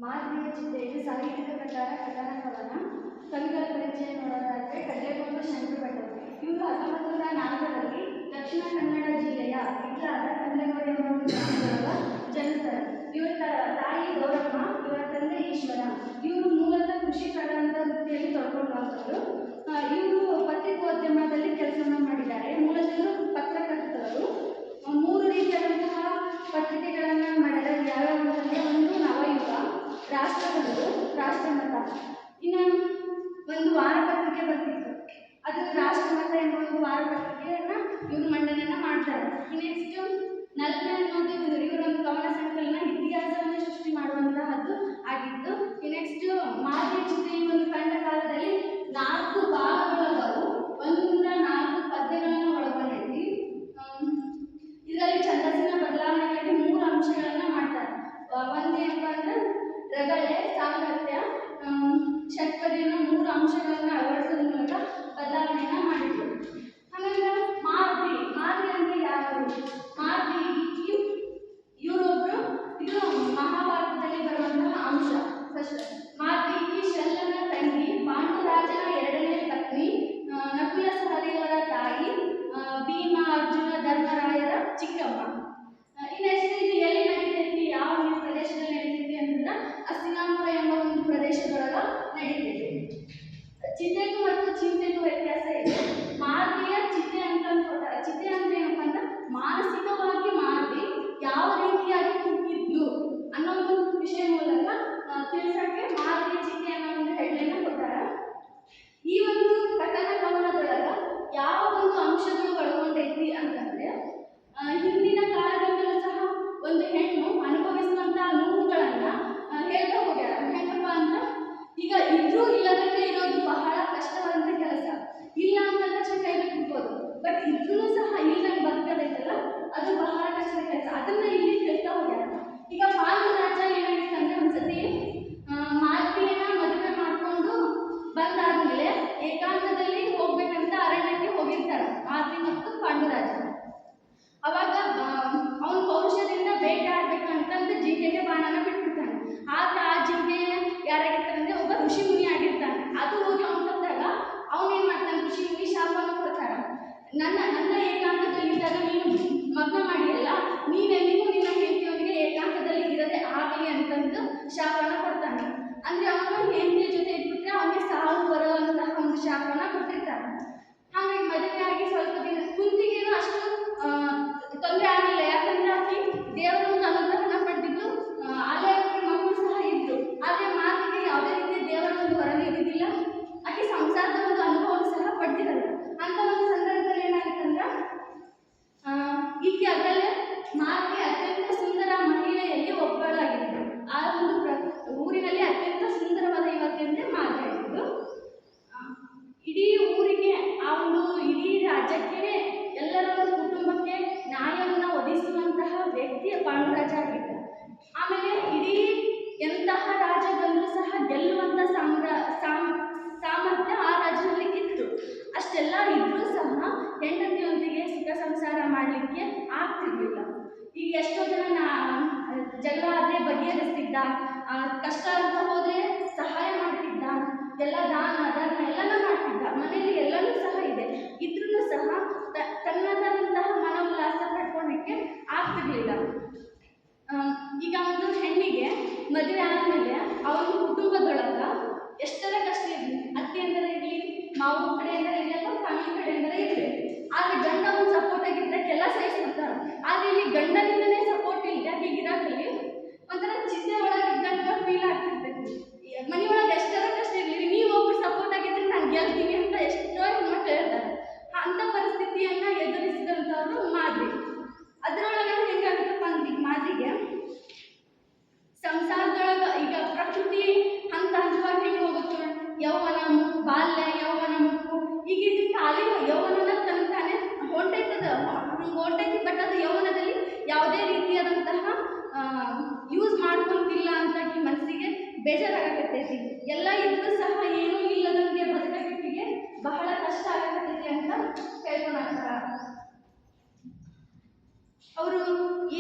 ಮಾನವೀಯ ಚಿಂತೆ ಇದು ಸಾಹಿತ್ಯಿಕ ಪ್ರಕಾರ ಕಥನ ಕವನ. ಕವಿಗಳ ಪರಿಚಯ ನೋಡೋದಾದರೆ ಕಡ್ಲೆಗೋಡು ಶಂಕರ ಭಟ್ಟರು. ಇವರು 1904ರಲ್ಲಿ ದಕ್ಷಿಣ ಕನ್ನಡ ಜಿಲ್ಲೆಯ ಇಟ್ಲಾದ ಕಡ್ಲೆಗೋಡು ಎಂಬ ಗ್ರಾಮದೊಳಗ ಜನಿಸ್ತಾರೆ. ಇವರ ತಾಯಿ ಗೌರಮ್ಮ, ಇವರ ತಂದೆ ಈಶ್ವರ. ಇವರು ಮೂಲತಃ ಕೃಷಿಕರಂತ ವೃತ್ತಿಯಲ್ಲಿ ತೊಡ್ಕೊಂಡವರು. ಇವರು ಪತ್ರಿಕೋದ್ಯಮದಲ್ಲಿ ಕೆಲಸವನ್ನು ಮಾಡಿದ್ದಾರೆ. ಮೂಲತಃ ಪತ್ರಕರ್ತರು. 3 ರೀತಿಯಾದಂತಹ ಪತ್ರಿಕೆಗಳನ್ನು ಮಾಡಿದ್ದಾರೆ. ಯಾವ್ಯಾವ ಅಂತಂದರೆ, ಒಂದು ನವಯುಗ, ರಾಷ್ಟ್ರಗಳು, ರಾಷ್ಟ್ರಮತ. ಇನ್ನು ಒಂದು ವಾರಪತ್ರಿಕೆ ಬರ್ತಿತ್ತು, ಅದು ರಾಷ್ಟ್ರಮತ ಎಂಬ ಒಂದು ವಾರಪತ್ರಿಕೆಯನ್ನು ಇವರು ಮಂಡನೆಯನ್ನು ಮಾಡ್ತಾರೆ. ನೆಕ್ಸ್ಟ್ ನಲ್ಪೆ ಅನ್ನೋದು ಇವರೊಂದು ಕವನ ಸಂಕಲನ ಇತಿಹಾಸವನ್ನು ಸೃಷ್ಟಿ ಮಾಡುವಂತಹದ್ದು ಆಗಿತ್ತು. ನೆಕ್ಸ್ಟ್ ಮಾನವೀಯ ಚಿಂತೆ ಈ ಒಂದು ಕಂಡ ಕಾಲದಲ್ಲಿ 4 ಭಾಗಗಳವು, 104 ಪದ್ಯಗಳನ್ನು ಒಳಗೊಂಡೈತಿ. ಇದರಲ್ಲಿ ಛಂದಸ್ಸಿನ ಬದಲಾವಣೆಗಾಗಿ 3 ಅಂಶಗಳನ್ನು ಮಾಡ್ತಾರೆ. ಒಂದೇನಪ್ಪ ಅಂದ್ರೆ ರಗಳೆ, ಸಾಂಗತ್ಯ, ಷಟ್ಪದಿಯನ್ನು 3 ಅಂಶಗಳನ್ನು ಅಳವಡಿಸೋದ್ರ ಮೂಲಕ ಬದಲಾವಣೆಯನ್ನು ಮಾಡಿದ್ರು. ಹಾಗಂದ್ರೆ ಮಾರ್ದಿ ಅಂದರೆ ಯಾರು? ಮಾರ್ದಿ ಇವರೊಬ್ಬರು, ಇದು ಮಹಾಭಾರತದಲ್ಲಿ ಬರುವಂತಹ ಅಂಶ. ಫಸ್ಟ್ ಮಾರ್ದಿ ಶಲ್ಲನ ತಂಗಿ, ಪಾಂಡುರಾಜನ 2ನೇ ಪತ್ನಿ, ನಕುಲ ಸಹದೇವರ ತಾಯಿ, ಭೀಮ ಅರ್ಜುನ ಧರ್ಮರಾಯರ ಚಿಕ್ಕಮ್ಮ. ಇನ್ನೆಷ್ಟು ಇದು ಎಲ್ಲಿ ನಡೀತೈತಿ, ಯಾವ ಪ್ರದೇಶದಲ್ಲಿ ನಡೀತೈತಿ ಅಂತಂದ್ರೆ ಹಸ್ತಿನಾಪುರ ಎಂಬ ಒಂದು ಪ್ರದೇಶದೊಳಗ ನಡೀತೈತಿ. ಚಿತೆಗೂ ಮತ್ತು ಚಿಂತೆಗೂ ವ್ಯತ್ಯಾಸ ಇದೆ. ಮಾರ್ದಿಯ ಚಿತೆ ಅಂತ ಕೊಡ್ತಾರೆ. ಚಿತೆ ಅಂದ್ರೆ ಏನಪ್ಪ ಅಂದ್ರೆ ಮಾನಸಿಕವಾಗಿ ಮಾರ್ದಿ ಯಾವ ರೀತಿಯಾಗಿ ಕುಗ್ಗಿದ್ಲು ಅನ್ನೋ ಒಂದು ವಿಷಯ ಮೂಲಕ ತಿಳಿಸಕ್ಕೆ ಮಾರ್ದಿಯ ಚಿತೆ ಅನ್ನೋ ಒಂದು ಹೆಡ್ಲೈನ್ ಕೊಡ್ತಾರೆ. ಈ ಒಂದು ಕಥನ ಕವನದೊಳಗ ಯಾವ ಒಂದು ಅಂಶಗಳು ಒಳಗೊಂಡೈತಿ ಅಂತಂದ್ರೆ, ಹಿಂದಿನ ಕಾಲದಲ್ಲೂ ಸಹ ಒಂದು ಹೆಣ್ಣು ಅನುಭವಿಸುವಂತಹ ನೋವುಗಳನ್ನ ಹೇಳ್ತಾ ಹೋಗ್ಯಾರ. ಹೆಂಗಪ್ಪ ಅಂದ್ರೆ, ಈಗ ಇದ್ರೂ ಇಲ್ಲದಂತೆ ಇರೋದು ಬಹಳ ಕಷ್ಟವಾದಂಥ ಕೆಲಸ. ಇಲ್ಲ ಅಂತಂದ್ರೆ ಕೈ ಬಿಟ್ಬಿಡ್ಬೋದು, ಬಟ್ ಇದ್ರೂ ಸಹ ಇಲ್ಲದಂಗೆ ಬದುಕೋದೈತಲ್ಲ, ಅದು ಬಹಳ ಕಷ್ಟದ ಕೆಲಸ. ಅದನ್ನ ಇಲ್ಲಿ ಹೇಳ್ತಾ ಹೋಗ್ಯಾರ. ಈಗ ಪಾಂಡುರಾಜ ಏನಾಗಿತ್ತಂದ್ರೆ, ಒಂದ್ಸತಿ ಮಾರ್ದಿಯನ್ನ ಮದುವೆ ಮಾಡ್ಕೊಂಡು ಬಂದಾದ್ಮೇಲೆ ಏಕಾಂತದಲ್ಲಿ ಹೋಗ್ಬೇಕಂತ ಅರಣ್ಯಕ್ಕೆ ಹೋಗಿರ್ತಾರ ಮಾರ್ದಿ ಮತ್ತು ಪಾಂಡುರಾಜ. ಅವಾಗ ಅವನ ಪೌರುಷದಿಂದ ಬೇಟೆ ಆಡ್ಬೇಕಂತಂದು ಜಿಂಕೆಗೆ ಬಾಣನ ಬಿಟ್ಬಿಡ್ತಾನೆ. ಆಗ ಆ ಜಿಂಕೆ ಯಾರಾಗಿರ್ತಾರಂದ್ರೆ ಒಬ್ಬ ಋಷಿ ಮುನಿ ಆಗಿರ್ತಾನೆ. ಅದು ಹೋಗಿ ಅವನ ತಂದಾಗ ಅವನೇನ್ ಮಾಡ್ತಾನೆ, ಋಷಿ ಮುನಿ ಶಾಪವನ್ನು ಕೊಡ್ತಾರ. ನನ್ನ ಏಕಾಂತದಲ್ಲಿ ಇದ್ದಾಗ ನೀನು ಮಗ್ನ ಮಾಡಿಯಲ್ಲ, ನೀನೆಲ್ಲಿಗೂ ನಿನ್ನ ಹೆಂಡತಿಯೊಂದಿಗೆ ಏಕಾಂತದಲ್ಲಿ ಇರದೆ ಆಗಲಿ ಅಂತಂದು ಶಾಪನ ಕೊಡ್ತಾನೆ. ಅಂದ್ರೆ ಅವನು ಹೆಂಡತಿಯ ಜೊತೆ ಇಟ್ಬಿಟ್ರೆ ಅವನಿಗೆ ಸಾವು ಬರುವಂತಹ ಒಂದು ಶಾಪನ ಕೊಟ್ಟಿರ್ತಾನೆ. ಹಾಗಾಗಿ ಮದುವೆಯಾಗಿ ಸ್ವಲ್ಪ ದಿನ ಕುಂತಿಗೇನು ಅಷ್ಟು ತೊಂದರೆ ಆಗಲಿಲ್ಲ. ಯಾಕಂದ್ರೆ ಆಕೆ ದೇವರ ಒಂದು ಅನುಗ್ರಹನ ಪಡೆದಿದ್ದು, ಅಲ್ಲೇ ಮಕ್ಕಳು ಸಹ ಇದ್ರು. ಆದರೆ ಮಾತಿಗೆ ಯಾವುದೇ ರೀತಿಯ ದೇವರ ಒಂದು ಹೊರಗೆ ಇರುವುದಿಲ್ಲ. ಆಕೆ ಸಂಸಾರದ ಒಂದು ಅನುಭವ ಸಹ ಪಡ್ತಿರಲ್ಲ. ಅಂತ ಒಂದು ಸಂದರ್ಭದಲ್ಲಿ ಏನಾಗುತ್ತಂದ್ರೆ, ಈಕೆ ಅದರಲ್ಲೇ ಮಾತಿಗೆ ಅತ್ಯಂತ ಸುಂದರ ಮಹಿಳೆಯಲ್ಲಿ ಒಬ್ಬಳಾಗಿತ್ತು. ಆ ಒಂದು ಊರಿನಲ್ಲಿ ಅತ್ಯಂತ ಸುಂದರವಾದ ಯುವತಿ ಅಂದರೆ ಮಾತಿ ಆಗಿದ್ದು. ಇಡೀ ಊರಿಗೆ, ಆ ಒಂದು ಇಡೀ ರಾಜ್ಯಕ್ಕೆ, ಎಲ್ಲರ ಒಂದು ಕುಟುಂಬಕ್ಕೆ ನ್ಯಾಯವನ್ನು ಒದಗಿಸುವಂತಹ ವ್ಯಕ್ತಿಯ ಪಾಂಡುರಾಜ ಆಗಿದ್ದ. ಆಮೇಲೆ ಇಡೀ ಎಂತಹ ರಾಜ ಬಂದರೂ ಸಹ ಗೆಲ್ಲುವಂಥ ಸಾಮರ್ಥ್ಯ ಆ ರಾಜ್ಯದಲ್ಲಿ ಇತ್ತು. ಅಷ್ಟೆಲ್ಲ ಇದ್ರೂ ಸಹ ಹೆಂಡತಿಯೊಂದಿಗೆ ಸುಖ ಸಂಸಾರ ಮಾಡಲಿಕ್ಕೆ ಆಗ್ತಿರ್ಲಿಲ್ಲ. ಈಗ ಎಷ್ಟೋ ಜನ ಜಗಳ ಆದರೆ ಬಗೆಹರಿಸ್ತಿದ್ದ, ಕಷ್ಟ ಅಂತ ಹೋದರೆ ಸಹಾಯ ಮಾಡ್ತಿದ್ದ, ಎಲ್ಲ ದಾನ ಧರ್ಮ ಎಲ್ಲನೂ ಮಾಡ್ತಿದ್ದ, ಮನೆಯಲ್ಲಿ ಎಲ್ಲನೂ ಸಹ ಇದೆ. ಇದ್ರೂ ಸಹ ತನ್ನದಾದಂತಹ ಮನೋಲ್ಲಾಸ ಪಡ್ಕೊಳ್ಳಿಕ್ಕೆ ಆಗ್ತಿರ್ಲಿಲ್ಲ. ಈಗ ಒಂದು ಹೆಣ್ಣಿಗೆ ಮದುವೆ ಆದಮೇಲೆ ಅವನ ಕುಟುಂಬದೊಳಗ ಎಷ್ಟರ ಕಷ್ಟ ಇರಲಿ, ಅತ್ತೆಯಂದರೆ ಇರಲಿ, ಮಾವು ಕಡೆಯಿಂದ ಇರಲಿ, ಅಥವಾ ಫ್ಯಾಮಿಲಿ ಕಡೆಯಿಂದ ಇರಲಿ, ಆದರೆ ಗಂಡ ಒಂದು ಸಪೋರ್ಟ್ ಆಗಿದ್ದರೆ ಎಲ್ಲ ಸಹಿಸ್ಬಿಡ್ತಾರೆ. ಆದರೆ ಇಲ್ಲಿ ಗಂಡನಿಂದನೇ ಸಪೋರ್ಟ್ ಇಲ್ಲದೆ ಆಕೆ ಇರಾಕಲ್ಲಿ ಒಂಥರ ಚಿಂತೆ ಒಳಗಿದ್ದಂಗೆ ಫೀಲ್ ಆಗ್ತಿರ್ತೈತಿ. ಮನೆಯೊಳಗೆ ಎಷ್ಟರ ಕಷ್ಟ ಇರಲಿ, ನೀವು ಒಬ್ರು ಸಪೋರ್ಟ್ ಆಗಿದ್ರೆ ನಾನು ಗೆಲ್ತೀನಿ ಅಂತ ಎಷ್ಟೋ ಹೆಣ್ಮಕ್ಳು ಹೇಳ್ತಾರೆ. ಅಂಥ ಪರಿಸ್ಥಿತಿಯನ್ನು ಎದುರಿಸಿದಂಥವ್ರು ಮಾದ್ರಿ. ಅದರೊಳಗೆ ಹೆಂಗಾಗುತ್ತಪ್ಪ ಅಂದ್ರೆ, ಈಗ ಮಾದ್ರಿಗೆ ಸಂಸಾರದೊಳಗೆ ಈಗ ಪ್ರಕೃತಿ ಹಂತ ಹಂತವಾಗಿ ಹೆಂಗೆ ಹೋಗುತ್ತೆ, ಯೌವನ ಬಾಲ್ಯ, ಯೌವನ ಮುಕ್ಕು. ಈಗ ಇದು ಖಾಲಿ ಯೌವನನ ತಾನೇ ಹೊಂಟೈತದ, ಹೊಂಟೈತಿ. ಬಟ್ ಅದು ಯೌವನದಲ್ಲಿ ಯಾವುದೇ ರೀತಿಯಾದಂತಹ ಯೂಸ್ ಮಾಡ್ಕೊಂತಿಲ್ಲ ಅಂತ ಮನಸ್ಸಿಗೆ ಬೇಜಾರಾಗತೈತಿ. ಎಲ್ಲ ಇದ್ರೂ ಸಹ ಏನೂ ಇಲ್ಲದಂಗೆ ಬದುಕಕ್ಕೆ ಬಹಳ ಕಷ್ಟ ಆಗತೈತಿ ಅಂತ ಹೇಳ್ಕೊಳತ್ತಾರ. ಅವರು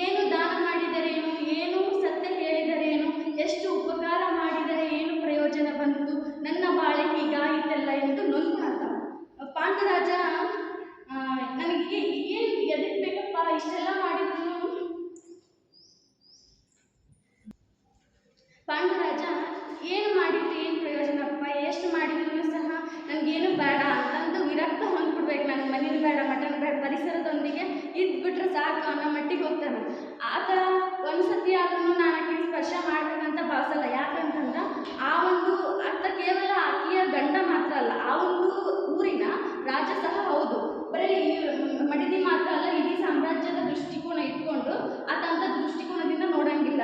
ಏನು ದಾನ ಮಾಡಿದರೇನು, ಏನು ಸತ್ಯ ಹೇಳಿದರೇನು, ಎಷ್ಟು ಉಪಕಾರ ಪಾಂಡುರಾಜ ಏನು ಮಾಡಿದ್ರು ಏನು ಪ್ರಯೋಜನಪ್ಪ, ಎಷ್ಟು ಮಾಡಿದ್ರು ಸಹ ನನಗೇನು ಬೇಡ ಅಂತಂದು ವಿರಕ್ತ ಹೊಂದ್ಬಿಡ್ಬೇಕು, ನನಗೆ ಮನೇಲಿ ಬೇಡ, ಮಟನ್ ಬೇಡ, ಪರಿಸರದೊಂದಿಗೆ ಇದ್ಬಿಟ್ರೆ ಸಾಕು ಅನ್ನೋ ಮಟ್ಟಿಗೆ ಹೋಗ್ತಾನೆ. ಆತ ಒಂದು ಸತಿ ಅದನ್ನು ನಾನು ಆಕೆಗೆ ಸ್ಪರ್ಶ ಮಾಡ್ಬೇಕಂತ ಭಾವಿಸಲ್ಲ. ಯಾಕಂತಂದ್ರೆ ಆ ಒಂದು ಆತ ಕೇವಲ ಆಕೆಯ ಗಂಡ ಮಾತ್ರ ಅಲ್ಲ, ಆ ಒಂದು ಊರಿನ ರಾಜ ಸಹ ಹೌದು. ಬರೀ ಮಡಿದಿ ಮಾತ್ರ ಅಲ್ಲ, ಇಡೀ ಸಾಮ್ರಾಜ್ಯದ ದೃಷ್ಟಿಕೋನ ಇಟ್ಕೊಂಡು ಆತ ಅಂಥ ದೃಷ್ಟಿಕೋನದಿಂದ ನೋಡಂಗಿಲ್ಲ.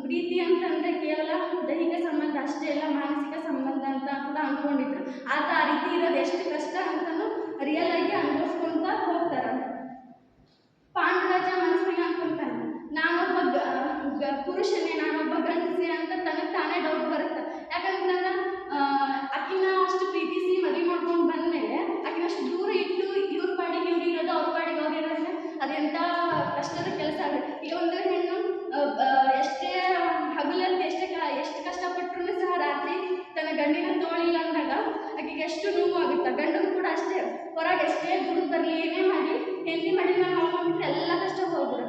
ಪ್ರೀತಿ ಅಂತಂದರೆ ಕೇವಲ ದೈಹಿಕ ಸಂಬಂಧ ಅಷ್ಟೇ ಅಲ್ಲ, ಮಾನಸಿಕ ಸಂಬಂಧ ಅಂತ ಕೂಡ ಅಂದ್ಕೊಂಡಿದ್ರು. ಆತ ಆ ರೀತಿ ಇರೋದು ಎಷ್ಟು ಕಷ್ಟ ಅಂತಲೂ ರಿಯಲ್ ಆಗಿ ಅನುಭವಿಸ್ಕೊಳ್ತಾ ಹೋಗ್ತಾರೆ. ಪಾಂಡುರಾಜ ಮನಸ್ಸಿಗೆ ಅಂದ್ಕೊಳ್ತಾನೆ, ನಾನೊಬ್ಬ ಪುರುಷನೇ, ನಾನೊಬ್ಬ ಗಂಡಸೆ ಅಂತ ತನಗೆ ತಾನೇ ಡೌಟ್ ಬರುತ್ತೆ. ಯಾಕಂತಂದ್ರೆ ಆಕಿನ ಅಷ್ಟು ಪ್ರೀತಿಸಿ ಮದುವೆ ಮಾಡ್ಕೊಂಡು ಬಂದಮೇಲೆ ಆಕಿನ ಅಷ್ಟು ದೂರ ಇಟ್ಟು ಇವ್ರ ಪಾಡಿಗೆ ಇವ್ರು ಇರೋದು, ಅವ್ರ ಪಾಡಿಗೆ ಅವ್ರು ಇರೋದ್ರೆ ಅದೆಂಥ ಕಷ್ಟದ ಕೆಲಸ ಆಗುತ್ತೆ. ಈಗ ಒಂದು ಹೆಣ್ಣು ಎಷ್ಟೇ ಹಗಲಲ್ಲಿ ಎಷ್ಟು ಕಷ್ಟಪಟ್ಟರು ಸಹ ರಾತ್ರಿ ತನ್ನ ಗಂಡಿನ ತೋಳಿಲ್ಲ ಅಂದಾಗ ಆಕೆಗೆ ಎಷ್ಟು ನೋವು ಆಗುತ್ತೆ. ಗಂಡನು ಕೂಡ ಅಷ್ಟೇ, ಹೊರಗೆ ಎಷ್ಟೇ ದುಡ್ಡು ಬರಲಿ ಏನೇ ಮಾಡಿ ಹೆಂಡತಿ ಮಾಡಿ ನಾವು ಮಾಡ್ಕೊಂಡ್ಬಿಟ್ರೆ ಎಲ್ಲ ಕಷ್ಟ ಹೋಗ್ಬಿಡು.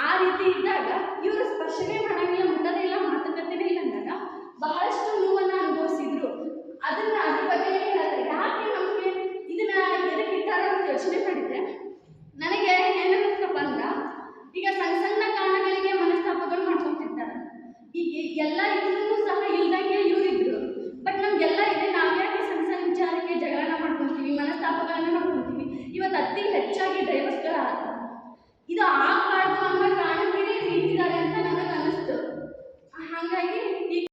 ಆ ರೀತಿ ಇದ್ದಾಗ ಇವರು ಸ್ಪರ್ಶನೇ ಮಾಡಂಗಿಲ್ಲ, ಮುಟ್ಟದೇ ಇಲ್ಲ, ಮಾತುಕತೆನೇ ಇಲ್ಲ ಅಂದಾಗ ಬಹಳಷ್ಟು ನೋವನ್ನು ಅನುಭವಿಸಿದ್ರು. ಅದ್ರ ಬಗ್ಗೆ ಹೇಳ್ತಾರೆ, ಯಾಕೆ ನಮಗೆ ಇದನ್ನ ಎದಕ್ಕೆ ಇಟ್ಟಾರ ಅಂತ ಯೋಚನೆ ಮಾಡಿದ್ರೆ ನನಗೆ ಏನಿರುತ್ತಪ್ಪ ಅಂದ್ರೆ, ಈಗ ಸಣ್ಣ ಸಣ್ಣ ಕಾರಣಗಳಿಗೆ ಮನಸ್ತಾಪಗಳು ಮಾಡ್ಕೊತಿರ್ತಾರೆ. ಈಗ ಎಲ್ಲ ಇದನ್ನು